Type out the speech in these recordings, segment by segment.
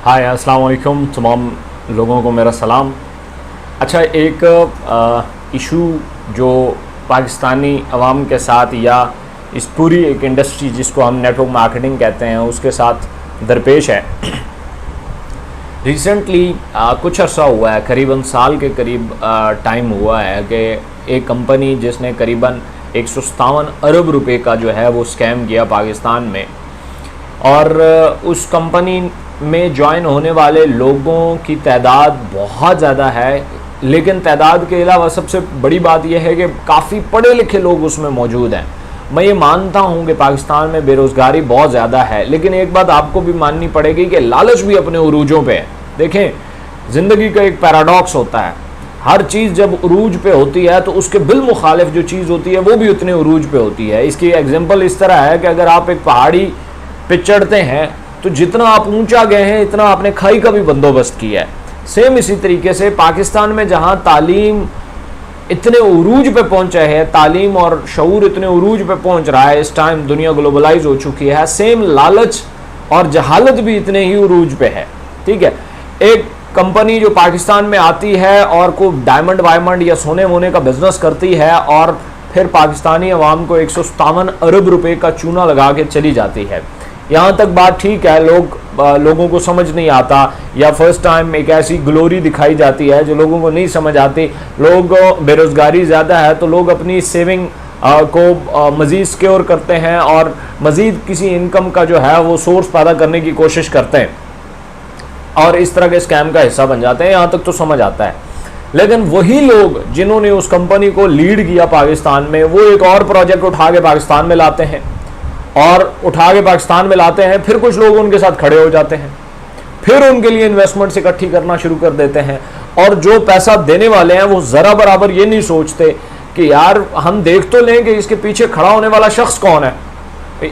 हाय अस्सलाम वालेकुम, तमाम लोगों को मेरा सलाम। अच्छा, एक इशू जो पाकिस्तानी अवाम के साथ या इस पूरी एक इंडस्ट्री जिसको हम नेटवर्क मार्केटिंग कहते हैं उसके साथ दरपेश है। रिसेंटली कुछ अर्सा हुआ है, करीबन साल के करीब टाइम हुआ है कि एक कंपनी जिसने करीबन 157 अरब रुपए का जो है वो स्कैम किया पाकिस्तान में, और उस कंपनी में ज्वाइन होने वाले लोगों की तादाद बहुत ज़्यादा है। लेकिन तादाद के अलावा सबसे बड़ी बात यह है कि काफ़ी पढ़े लिखे लोग उसमें मौजूद हैं। मैं ये मानता हूँ कि पाकिस्तान में बेरोज़गारी बहुत ज़्यादा है, लेकिन एक बात आपको भी माननी पड़ेगी कि लालच भी अपने उरूजों पे है। देखें, ज़िंदगी का एक पैराडॉक्स होता है, हर चीज़ जब उरूज पे होती है तो उसके बिलमुखालिफ जो चीज़ होती है वो भी उतने उरूज पे होती है। इसकी एग्जाम्पल इस तरह है कि अगर आप एक पहाड़ी पे चढ़ते हैं तो जितना आप ऊंचा गए हैं इतना आपने खाई का भी बंदोबस्त किया है। सेम इसी तरीके से पाकिस्तान में जहां तालीम इतने उरूज पे पहुंचा है, तालीम और शऊर इतने उरूज पे पहुंच रहा है, इस टाइम दुनिया ग्लोबलाइज हो चुकी है, सेम लालच और जहालत भी इतने ही उरूज पे है। ठीक है, एक कंपनी जो पाकिस्तान में आती है और को डायमंड वायमंड या सोने वोने का बिजनेस करती है और फिर पाकिस्तानी अवाम को 157 अरब रुपए का चूना लगा के चली जाती है। यहाँ तक बात ठीक है, लोगों को समझ नहीं आता, या फर्स्ट टाइम एक ऐसी ग्लोरी दिखाई जाती है जो लोगों को नहीं समझ आती। लोग बेरोज़गारी ज़्यादा है तो लोग अपनी सेविंग को मज़ीद सिक्योर करते हैं और मज़ीद किसी इनकम का जो है वो सोर्स पैदा करने की कोशिश करते हैं और इस तरह के स्कैम का हिस्सा बन जाते हैं। यहाँ तक तो समझ आता है। लेकिन वही लोग जिन्होंने उस कंपनी को लीड किया पाकिस्तान में, वो एक और प्रोजेक्ट उठा के पाकिस्तान में लाते हैं फिर कुछ लोग उनके साथ खड़े हो जाते हैं, फिर उनके लिए इन्वेस्टमेंट इकट्ठी करना शुरू कर देते हैं। और जो पैसा देने वाले हैं वो ज़रा बराबर ये नहीं सोचते कि यार हम देख तो लें कि इसके पीछे खड़ा होने वाला शख्स कौन है।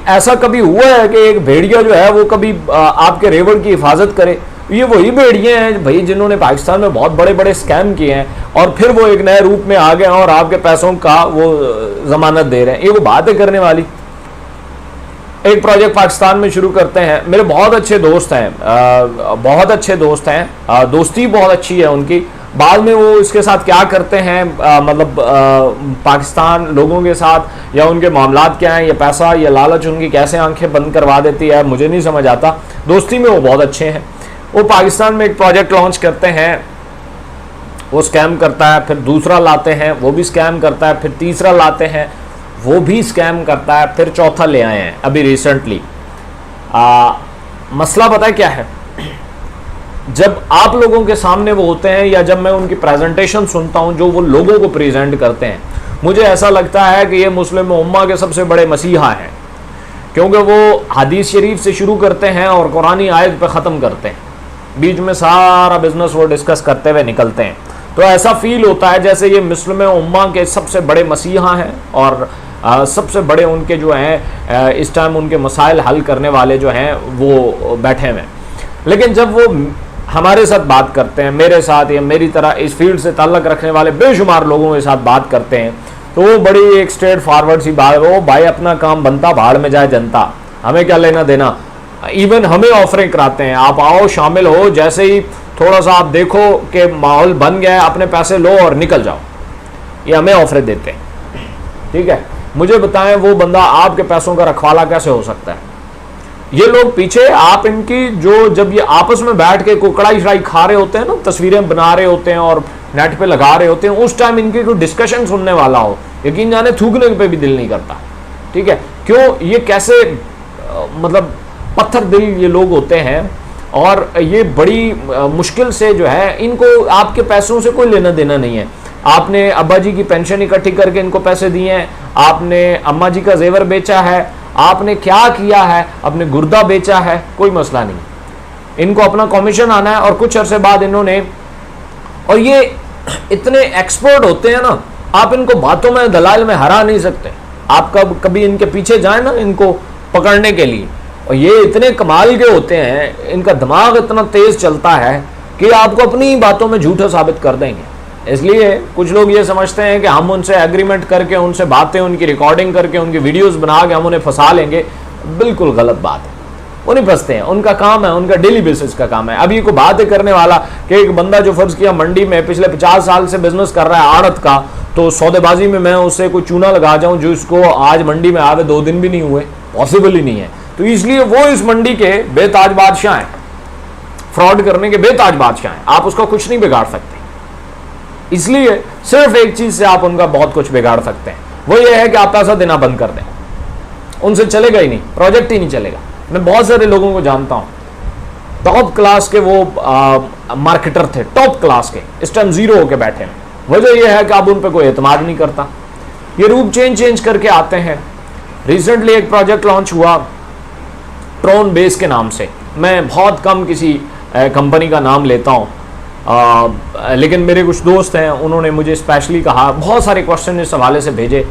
ऐसा कभी हुआ है कि एक भेड़िया जो है वो कभी आपके रेवड़ की हिफाजत करे? ये वही भेड़िए हैं भाई जिन्होंने पाकिस्तान में बहुत बड़े बड़े स्कैम किए हैं और फिर वो एक नए रूप में आ गए और आपके पैसों का वो जमानत दे रहे हैं। ये वो बात है करने वाली। एक प्रोजेक्ट पाकिस्तान में शुरू करते हैं, मेरे बहुत अच्छे दोस्त हैं, दोस्ती बहुत अच्छी है उनकी। बाद में वो इसके साथ क्या करते हैं, पाकिस्तान लोगों के साथ या उनके मामलात क्या हैं, या पैसा या लालच उनकी कैसे आंखें बंद करवा देती है, मुझे नहीं समझ आता। दोस्ती में वो बहुत अच्छे हैं। वो पाकिस्तान में एक प्रोजेक्ट लॉन्च करते हैं, वो स्कैम करता है, फिर दूसरा लाते हैं, वो भी स्कैम करता है, फिर तीसरा लाते हैं, वो भी स्कैम करता है, फिर चौथा ले आए हैं अभी रिसेंटली। मसला पता है क्या है? जब आप लोगों के सामने वो होते हैं या जब मैं उनकी प्रेजेंटेशन सुनता हूं जो वो लोगों को प्रेजेंट करते हैं, मुझे ऐसा लगता है कि ये मुस्लिम उम्मा के सबसे बड़े मसीहा हैं, क्योंकि वो हदीस शरीफ से शुरू करते हैं और कुरानी आयत पे ख़त्म करते हैं, बीच में सारा बिजनेस वो डिस्कस करते हुए निकलते हैं। तो ऐसा फील होता है जैसे ये मुस्लिम उम्मा के सबसे बड़े मसीहा हैं और सबसे बड़े उनके जो हैं इस टाइम उनके मसाइल हल करने वाले जो हैं वो बैठे हुए हैं। लेकिन जब वो हमारे साथ बात करते हैं, मेरे साथ या मेरी तरह इस फील्ड से ताल्लुक़ रखने वाले बेशुमार लोगों के साथ बात करते हैं, तो वो बड़ी एक स्ट्रेट फॉरवर्ड सी बात, वो भाई अपना काम बनता, भाड़ में जाए जनता, हमें क्या लेना देना। इवन हमें ऑफरें कराते हैं, आप आओ शामिल हो, जैसे ही थोड़ा सा आप देखो कि माहौल बन गया है अपने पैसे लो और निकल जाओ, ये हमें ऑफरें देते हैं। ठीक है, मुझे बताएं वो बंदा आपके पैसों का रखवाला कैसे हो सकता है? ये लोग पीछे आप इनकी जो जब ये आपस में बैठ के कोई कड़ाई शड़ाई खा रहे होते हैं ना, तस्वीरें बना रहे होते हैं और नेट पे लगा रहे होते हैं, उस टाइम इनकी कोई डिस्कशन सुनने वाला हो, यकीन जाने थूकने पे भी दिल नहीं करता। ठीक है, क्यों? ये कैसे मतलब पत्थर दिल ये लोग होते हैं और ये बड़ी मुश्किल से जो है, इनको आपके पैसों से कोई लेना देना नहीं है। आपने अब्बा जी की पेंशन इकट्ठी करके इनको पैसे दिए हैं, आपने अम्मा जी का जेवर बेचा है, आपने क्या किया है, अपने गुर्दा बेचा है, कोई मसला नहीं। इनको अपना कमीशन आना है और कुछ अरसे बाद इन्होंने, और ये इतने एक्सपर्ट होते हैं ना, आप इनको बातों में दलाल में हरा नहीं सकते। आप कभी इनके पीछे जाए ना इनको पकड़ने के लिए, और ये इतने कमाल के होते हैं, इनका दिमाग इतना तेज चलता है कि आपको अपनी बातों में झूठा साबित कर देंगे। इसलिए कुछ लोग ये समझते हैं कि हम उनसे एग्रीमेंट करके, उनसे बातें, उनकी रिकॉर्डिंग करके, उनकी वीडियोस बना के हम उन्हें फंसा लेंगे। बिल्कुल गलत बात है। वो नहीं फंसते हैं, उनका काम है, उनका डेली बेसिस का काम है। अब ये को बात करने वाला कि एक बंदा जो फर्ज किया मंडी में पिछले 50 साल से बिजनेस कर रहा है आड़त का, तो सौदेबाजी में मैं उससे कोई चूना लगा जाऊं जो इसको आज मंडी में आवे 2 दिन भी नहीं हुए, पॉसिबल ही नहीं है। तो इसलिए वो इस मंडी के बेताज बादशाह हैं, फ्रॉड करने के बेताज बादशाह हैं, आप उसका कुछ नहीं बिगाड़ सकते। इसलिए सिर्फ एक चीज से आप उनका बहुत कुछ बिगाड़ सकते हैं, वो ये है कि आप पैसा देना बंद कर दें, उनसे चलेगा ही नहीं, प्रोजेक्ट ही नहीं चलेगा। मैं बहुत सारे लोगों को जानता हूं, टॉप क्लास के वो मार्केटर थे, टॉप क्लास के, इस टाइम जीरो होके बैठे हैं। वजह यह है कि आप उन पर कोई एतमाद नहीं करता, ये रूप चेंज करके आते हैं। रिसेंटली एक प्रोजेक्ट लॉन्च हुआ ट्रोन बेस के नाम से, मैं बहुत कम किसी कंपनी का नाम लेता हूँ, लेकिन मेरे कुछ दोस्त हैं, उन्होंने मुझे स्पेशली कहा, बहुत सारे क्वेश्चन इस हवाले से भेजे,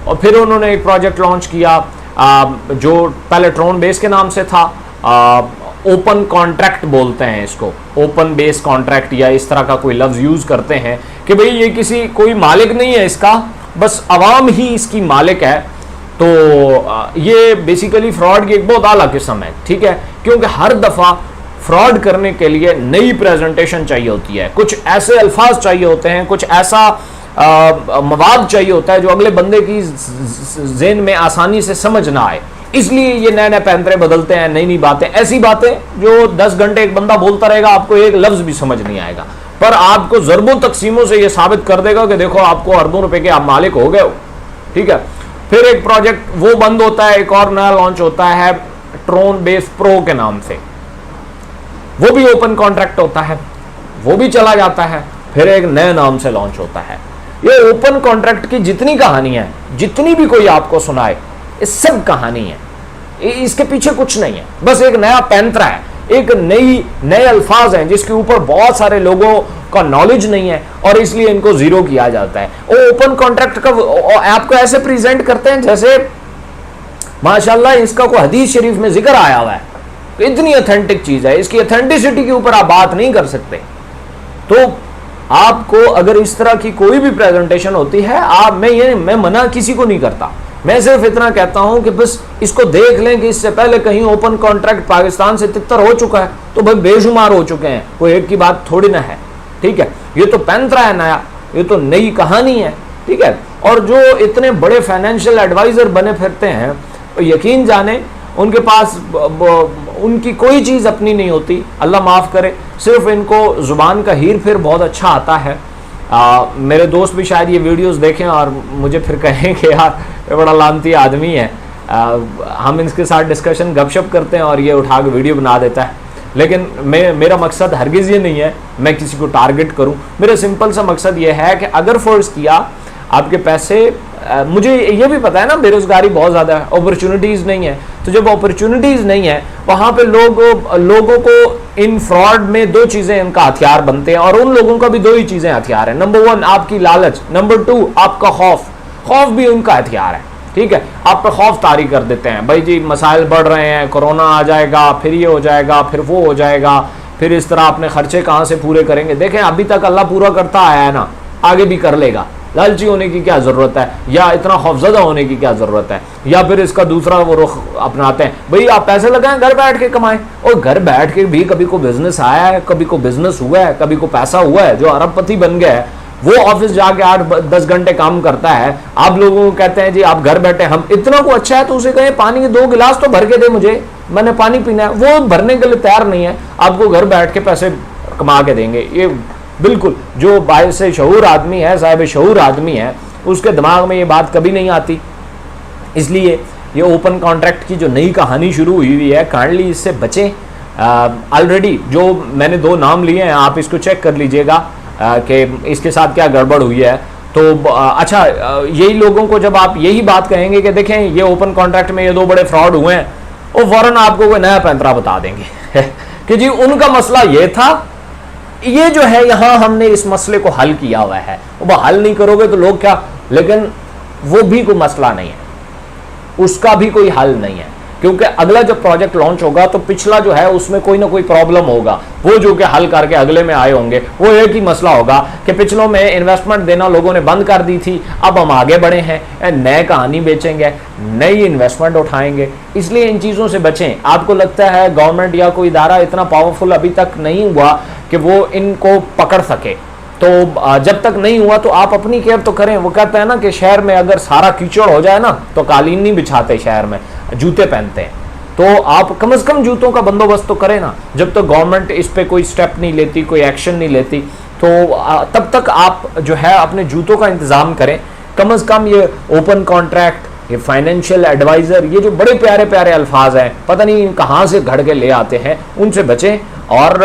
और फिर उन्होंने एक प्रोजेक्ट लॉन्च किया जो पहले ट्रोन बेस के नाम से था, ओपन कॉन्ट्रैक्ट बोलते हैं इसको, ओपन बेस कॉन्ट्रैक्ट या इस तरह का कोई लफ्ज़ यूज़ करते हैं कि भाई ये किसी कोई मालिक नहीं है इसका, बस अवाम ही इसकी मालिक है। तो ये बेसिकली फ्रॉड की एक बहुत आला किस्म है, ठीक है, क्योंकि हर दफ़ा फ्रॉड करने के लिए नई प्रेजेंटेशन चाहिए होती है, कुछ ऐसे अल्फाज चाहिए होते हैं, कुछ ऐसा मवाद चाहिए होता है जो अगले बंदे की ज़हन में आसानी से समझ ना आए। इसलिए ये नए नए पैंतरे बदलते हैं, नई नई बातें, ऐसी बातें जो 10 घंटे एक बंदा बोलता रहेगा, आपको एक लफ्ज़ भी समझ नहीं आएगा, पर आपको ज़रबों तकसीमों से ये साबित कर देगा कि देखो आपको अरबों रुपए के आप मालिक हो गए हो, ठीक है। फिर एक प्रोजेक्ट वो बंद होता है, एक और नया लॉन्च होता है ट्रोन बेस प्रो के नाम से, वो भी ओपन कॉन्ट्रैक्ट होता है, वो भी चला जाता है, फिर एक नए नाम से लॉन्च होता है। ये ओपन कॉन्ट्रैक्ट की जितनी कहानी है, जितनी भी कोई आपको सुनाए, ये सब कहानी है, इसके पीछे कुछ नहीं है, बस एक नया पैंतरा है, एक नए अल्फाज हैं जिसके ऊपर बहुत सारे लोगों का नॉलेज नहीं है और इसलिए इनको जीरो किया जाता है। वो ओपन कॉन्ट्रैक्ट का आपको ऐसे प्रेजेंट करते हैं जैसे माशाल्लाह इसका कोई हदीस शरीफ में जिक्र आया हुआ है, इतनी ऑथेंटिक चीज है, इसकी ऑथेंटिसिटी के ऊपर आप बात नहीं कर सकते। तो आपको अगर इस तरह की कोई भी प्रेजेंटेशन होती है, मैं मना किसी को नहीं करता, मैं सिर्फ इतना कहता हूं कि बस इसको देख लें कि इससे पहले कहीं ओपन कॉन्ट्रैक्ट पाकिस्तान से तितर हो चुका है तो भाई बेशुमार हो चुके हैं, कोई एक की बात थोड़ी ना है, ठीक है। ये तो पैंतरा है नया, ये तो नई कहानी है, ठीक है। और जो इतने बड़े फाइनेंशियल एडवाइजर बने फिरते हैं, तो यकीन जाने उनके पास उनकी कोई चीज़ अपनी नहीं होती, अल्लाह माफ़ करे, सिर्फ इनको ज़ुबान का हीर फिर बहुत अच्छा आता है। मेरे दोस्त भी शायद ये वीडियोस देखें और मुझे फिर कहें कि यार ये बड़ा लानती आदमी है, हम इसके साथ डिस्कशन गपशप करते हैं और ये उठा के वीडियो बना देता है। लेकिन मेरा मकसद हरगिज़ ये नहीं है मैं किसी को टारगेट करूं, मेरा सिंपल सा मकसद ये है कि अगर फ़र्ज़ किया आपके पैसे, मुझे ये भी पता है ना बेरोज़गारी बहुत ज़्यादा है, अपॉर्चुनिटीज़ नहीं है, तो जब अपॉर्चुनिटीज़ नहीं है वहाँ पे लोगों को इन फ्रॉड में 2 चीज़ें इनका हथियार बनते हैं, और उन लोगों का भी 2 ही चीज़ें हथियार है। नंबर 1 आपकी लालच, नंबर 2 आपका खौफ भी उनका हथियार है, ठीक है। आप पे खौफ तारी कर देते हैं, भाई जी मसाइल बढ़ रहे हैं, कोरोना आ जाएगा, फिर ये हो जाएगा, फिर वो हो जाएगा, फिर इस तरह अपने खर्चे कहाँ से पूरे करेंगे। देखें अभी तक अल्लाह पूरा करता आया है ना, आगे भी कर लेगा, लालची होने की क्या ज़रूरत है, या इतना खौफज़दा होने की क्या ज़रूरत है। या फिर इसका दूसरा वो रुख अपनाते हैं, भाई आप पैसे लगाएं घर बैठ के कमाएं, और घर बैठ के भी कभी को बिजनेस आया है, कभी को बिजनेस हुआ है, कभी को पैसा हुआ है, जो अरबपति बन गया है वो ऑफिस जाके 8-10 घंटे काम करता है। आप लोगों को कहते हैं जी आप घर बैठे, हम इतना को अच्छा है तो उसे कहें पानी के 2 गिलास तो भर के दे मुझे, मैंने पानी पीना है, वो भरने के लिए तैयार नहीं है, आपको घर बैठ के पैसे कमा के देंगे। ये बिल्कुल जो बायस शऊर आदमी है, साहिब शऊर आदमी है, उसके दिमाग में ये बात कभी नहीं आती। इसलिए ये ओपन कॉन्ट्रैक्ट की जो नई कहानी शुरू हुई है, काइंडली इससे बचें। ऑलरेडी जो मैंने 2 नाम लिए हैं, आप इसको चेक कर लीजिएगा कि इसके साथ क्या गड़बड़ हुई है। तो अच्छा, यही लोगों को जब आप यही बात कहेंगे कि देखें ये ओपन कॉन्ट्रैक्ट में ये 2 बड़े फ्रॉड हुए हैं, वो फौरन आपको कोई नया पैंतरा बता देंगे कि जी उनका मसला ये था, ये जो है यहाँ हमने इस मसले को हल किया हुआ है। वो हल नहीं करोगे तो लोग क्या, लेकिन वो भी कोई मसला नहीं है, उसका भी कोई हल नहीं है, क्योंकि अगला जब प्रोजेक्ट लॉन्च होगा तो पिछला जो है उसमें कोई ना कोई प्रॉब्लम होगा, वो जो कि हल करके अगले में आए होंगे। वो एक ही मसला होगा कि पिछलों में इन्वेस्टमेंट देना लोगों ने बंद कर दी थी, अब हम आगे बढ़े हैं, नए कहानी बेचेंगे, नई इन्वेस्टमेंट उठाएंगे। इसलिए इन चीज़ों से बचें। आपको लगता है गवर्नमेंट या कोई इदारा इतना पावरफुल अभी तक नहीं हुआ कि वो इनको पकड़ सके, तो जब तक नहीं हुआ तो आप अपनी केयर तो करें। वो कहते हैं ना कि शहर में अगर सारा कीचड़ हो जाए ना तो कालीन नहीं बिछाते, शहर में जूते पहनते हैं। तो आप कम से कम जूतों का बंदोबस्त तो करें ना। जब तक गवर्नमेंट इस पे कोई स्टेप नहीं लेती, कोई एक्शन नहीं लेती, तो तब तक आप जो है अपने जूतों का इंतजाम करें। कम से कम ये ओपन कॉन्ट्रैक्ट, ये फाइनेंशियल एडवाइजर, ये जो बड़े प्यारे प्यारे अल्फाज हैं, पता नहीं कहाँ से घड़ के ले आते हैं, उनसे बचें। और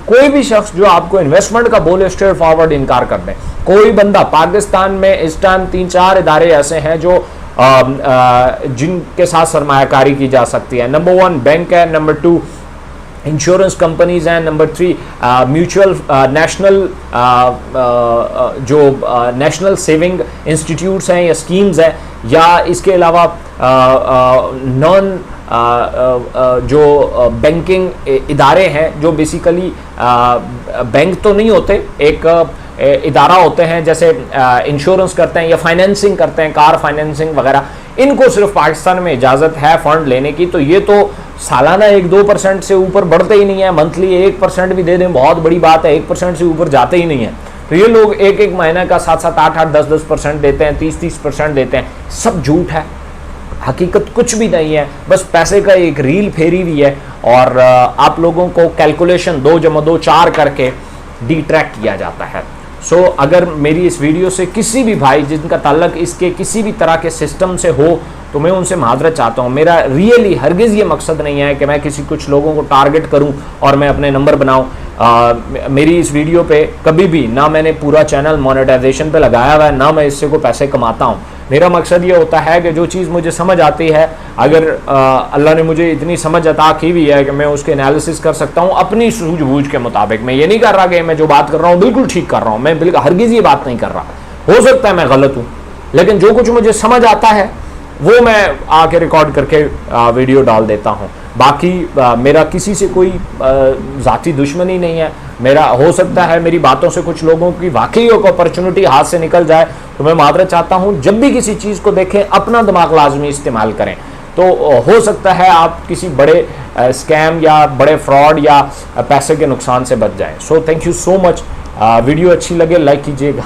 कोई भी शख्स जो आपको इन्वेस्टमेंट का बोले स्ट्रेट फॉरवर्ड इनकार कर दे। कोई बंदा पाकिस्तान में इस टाइम 3-4 इदारे ऐसे हैं जो जिनके साथ सरमायाकारी की जा सकती है। नंबर 1 बैंक है, नंबर 2 इंश्योरेंस कंपनीज हैं, नंबर 3 म्यूचुअल नेशनल जो नेशनल सेविंग इंस्टीट्यूट्स हैं या स्कीम्स हैं, या इसके अलावा नॉन जो बैंकिंग इदारे हैं जो बेसिकली बैंक तो नहीं होते, एक इदारा होते हैं, जैसे इंश्योरेंस करते हैं या फाइनेंसिंग करते हैं, कार फाइनेंसिंग वगैरह। इनको सिर्फ पाकिस्तान में इजाज़त है फंड लेने की। तो ये तो सालाना 1-2% से ऊपर बढ़ते ही नहीं है। मंथली 1% भी दे दें बहुत बड़ी बात है, 1% से ऊपर जाते ही नहीं है। तो ये लोग एक महीने का 7-7, 8-8, 10-10% देते हैं, 30-30% देते हैं। सब झूठ है, हकीकत कुछ भी नहीं है, बस पैसे का एक रील फेरी हुई है। और आप लोगों को कैलकुलेशन 2+2 4 करके डिट्रैक्ट किया जाता है। सो अगर मेरी इस वीडियो से किसी भी भाई जिनका ताल्लुक इसके किसी भी तरह के सिस्टम से हो तो मैं उनसे माजरत चाहता हूँ। मेरा रियली हरगिज़ ये मकसद नहीं है कि मैं किसी कुछ लोगों को टारगेट करूँ और मैं अपने नंबर बनाऊँ। मेरी इस वीडियो पे कभी भी ना मैंने पूरा चैनल मोनेटाइजेशन पे लगाया हुआ है, ना मैं इससे कोई पैसे कमाता हूँ। मेरा मकसद ये होता है कि जो चीज़ मुझे समझ आती है, अगर अल्लाह ने मुझे इतनी समझ अता की हुई है कि मैं उसके एनालिसिस कर सकता हूँ अपनी सूझबूझ के मुताबिक। मैं ये नहीं कर रहा कि मैं जो बात कर रहा हूँ बिल्कुल ठीक कर रहा हूँ, मैं बिल्कुल हरगिज़ ये बात नहीं कर रहा। हो सकता है मैं गलत हूँ, लेकिन जो कुछ मुझे समझ आता है वो मैं आके रिकॉर्ड करके वीडियो डाल देता हूँ। बाकी मेरा किसी से कोई ज़ाती दुश्मनी नहीं है। मेरा हो सकता है मेरी बातों से कुछ लोगों की वाकई एक अपॉर्चुनिटी हाथ से निकल जाए, तो मैं माजरत चाहता हूँ। जब भी किसी चीज़ को देखें अपना दिमाग लाजमी इस्तेमाल करें, तो हो सकता है आप किसी बड़े स्कैम या बड़े फ्रॉड या पैसे के नुकसान से बच जाएं। So thank you so much. Video अच्छी लगे लाइक कीजिएगा।